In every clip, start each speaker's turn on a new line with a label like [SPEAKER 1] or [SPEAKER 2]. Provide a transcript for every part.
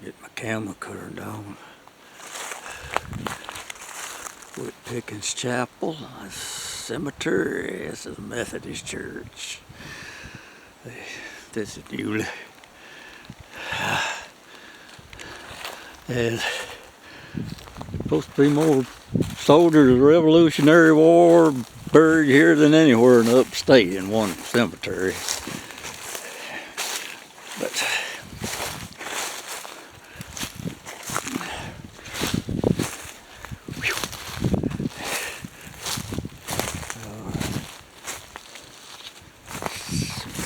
[SPEAKER 1] Get my camera turned on. With Pickens Chapel Cemetery. This is a Methodist church. This is Yulee. There's supposed to be more soldiers of the Revolutionary War buried here than anywhere in the upstate in one cemetery. But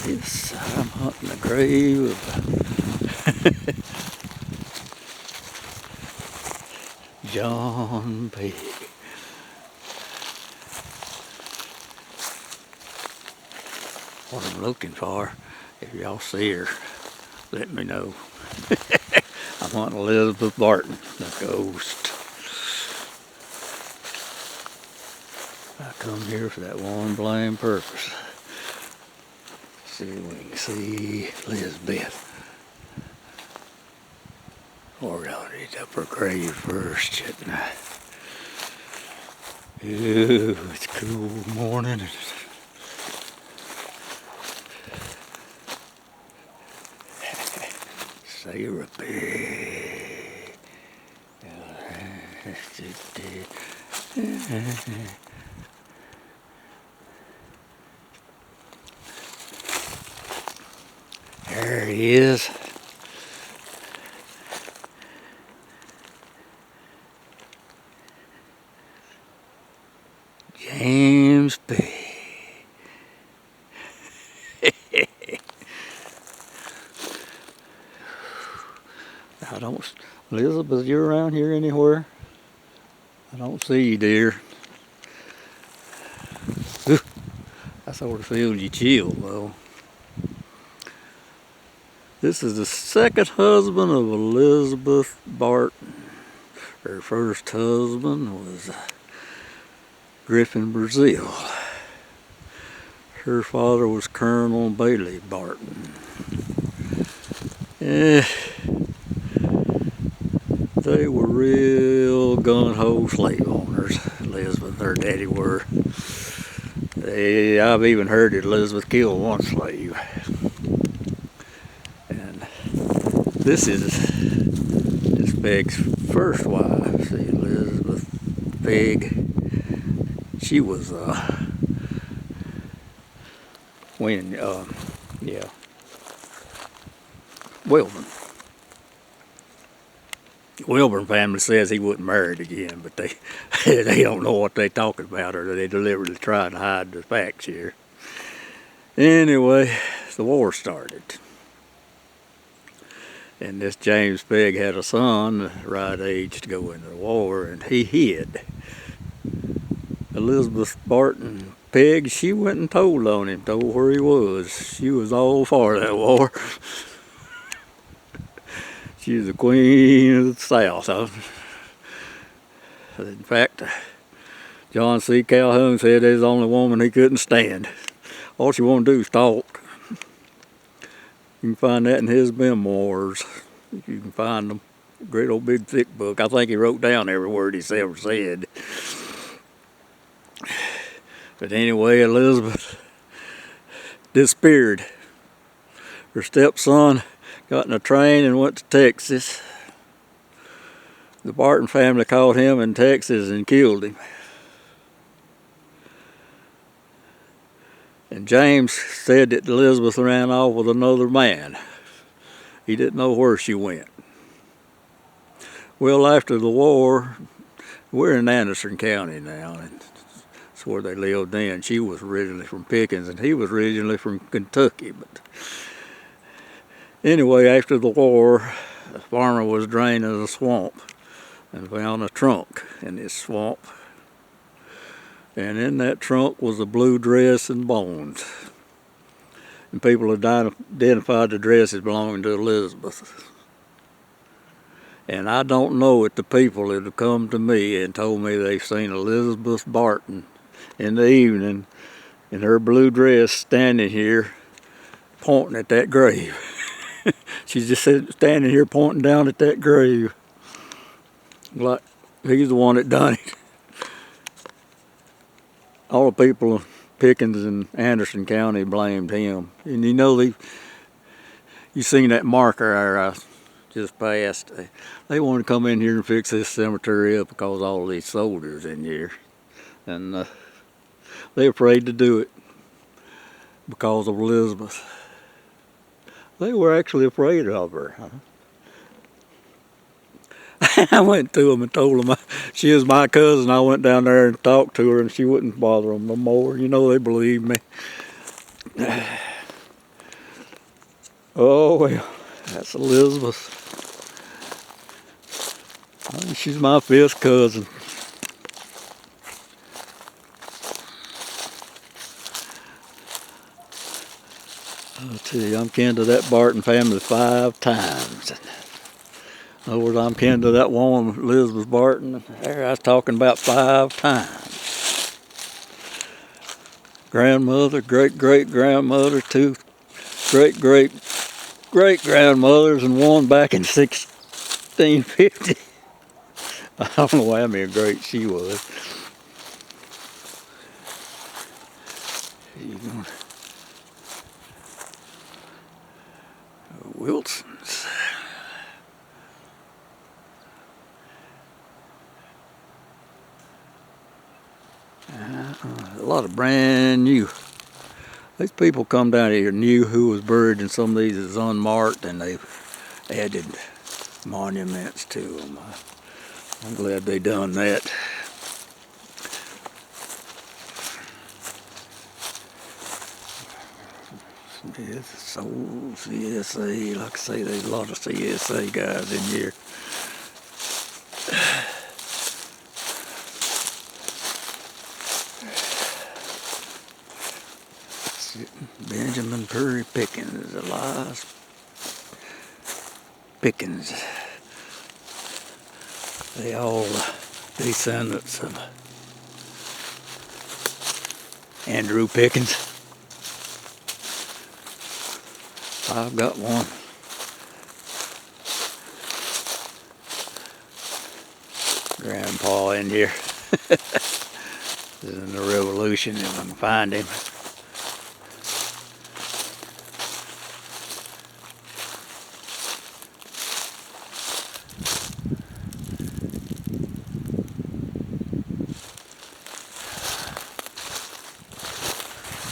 [SPEAKER 1] yes, I'm hunting the grave of John Pegg. What I'm looking for, if y'all see her, let me know. I'm hunting Elizabeth Barton, the ghost. I come here for that one blame purpose. See if we can see Elizabeth. Or we're gonna read up her grave first, shouldn't I? Ooh, it's a cool morning. Sarah Pegg. There he is. James Pegg. I don't, Elizabeth, you're around here anywhere? I don't see you, dear. Ooh, I sort of feel you chill, though. This is the second husband of Elizabeth Barton. Her first husband was Griffin Brazil. Her father was Colonel Bailey Barton. They were real gun-ho slave owners, Elizabeth and her daddy were. I've even heard that Elizabeth killed one slave. And this is Pegg's first wife, see, Elizabeth Pegg. She was, Wilburn family says he wasn't married again, but they don't know what they're talking about, or they deliberately trying to hide the facts here. Anyway, the war started. And this James Pegg had a son, the right age to go into the war, and he hid. Elizabeth Barton Pegg, she went and told on him, told where he was. She was all for that war. She was the queen of the South. In fact, John C. Calhoun said there's the only woman he couldn't stand. All she wanted to do is talk. You can find that in his memoirs. You can find them. Great old big thick book. I think he wrote down every word he ever said. But anyway, Elizabeth disappeared. Her stepson got in a train and went to Texas. The Barton family caught him in Texas and killed him. And James said that Elizabeth ran off with another man. He didn't know where she went. Well, after the war, we're in Anderson County now, and that's where they lived then. She was originally from Pickens, and he was originally from Kentucky. But anyway, after the war, the farmer was draining a swamp and found a trunk in this swamp. And in that trunk was a blue dress and bones. And people identified the dress as belonging to Elizabeth. And I don't know if the people that have come to me and told me they've seen Elizabeth Barton in the evening in her blue dress standing here pointing at that grave. She's just standing here pointing down at that grave. Like he's the one that done it. All the people of Pickens and Anderson County blamed him. And you know, you seen that marker there I just passed. They wanted to come in here and fix this cemetery up because all of these soldiers in here. And they're afraid to do it because of Elizabeth. They were actually afraid of her. I went to them and told them she was my cousin. I went down there and talked to her, and she wouldn't bother them no more. You know, they believed me. Oh, well, that's Elizabeth. She's my fifth cousin. I'll tell you, I'm kin to that Barton family 5 times. In other words, I'm kin to that woman, Elizabeth Barton. There I was talking about 5 times. Grandmother, great-great-grandmother, 2 great-great-great-grandmothers, and 1 back in 1650. I don't know how many great she was. Wilsons. A lot of brand new. These people come down here knew who was buried in some of these is unmarked, and they've added monuments to them. I'm glad they done that. Soul CSA, like I say, there's a lot of CSA guys in here. Benjamin Curry Pickens, Elias Pickens. They all descendants of Andrew Pickens. I've got one. Grandpa in here. This is in the Revolution, if I can find him.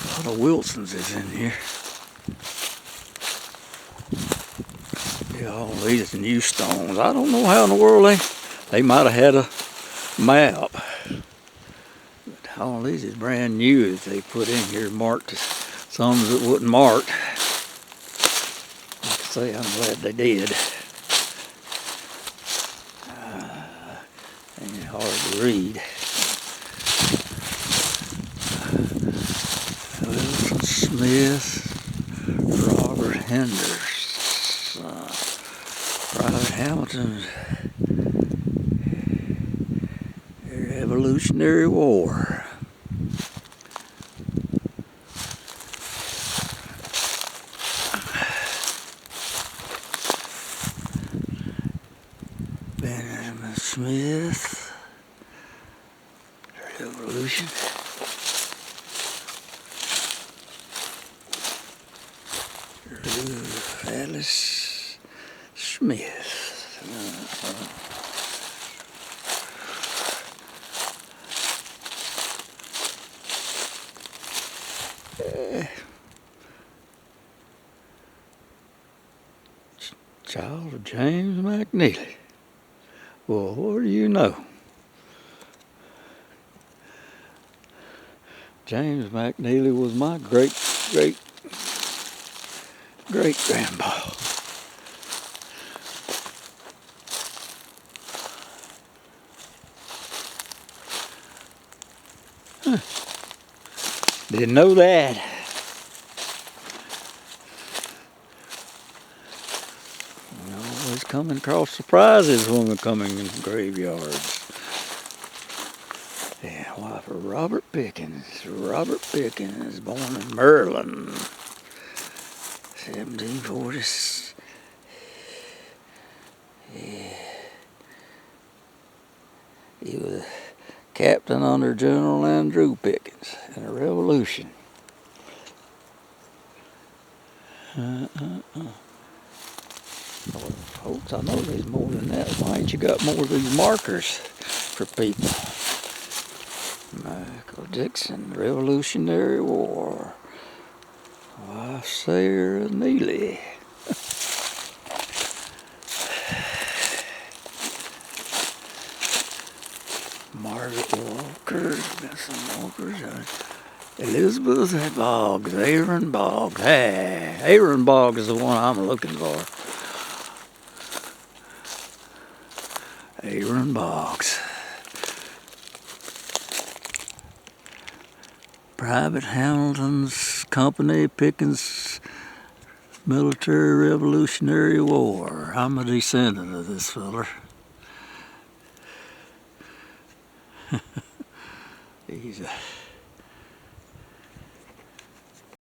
[SPEAKER 1] A lot of Wilsons is in here. Yeah, all these new stones. I don't know how in the world they might have had a map. But all these is brand new that they put in here, marked. Some that wasn't marked. Like I say, I'm glad they did. Ain't hard to read. Wilson Smith, Robert Henderson, Private Hamilton, Revolutionary War. Benjamin Smith, Revolution. Alice Smith. Child of James McNeely. Well, what do you know? James McNeely was my great-grandpa. Huh. Didn't know that. We always coming across surprises when we're coming in graveyards. Yeah, wife of Robert Pickens. Robert Pickens, born in Maryland, 1747. captain under General Andrew Pickens in the Revolution. Well, folks, I know there's more than that. Why ain't you got more of these markers for people? Michael Dixon, Revolutionary War. Wife Sarah Neely. Margaret Walker, Benson Walker, Elizabeth Boggs, Aaron Boggs. Hey, Aaron Boggs is the one I'm looking for. Aaron Boggs. Private Hamilton's Company, Pickens Military Revolutionary War. I'm a descendant of this feller. He's a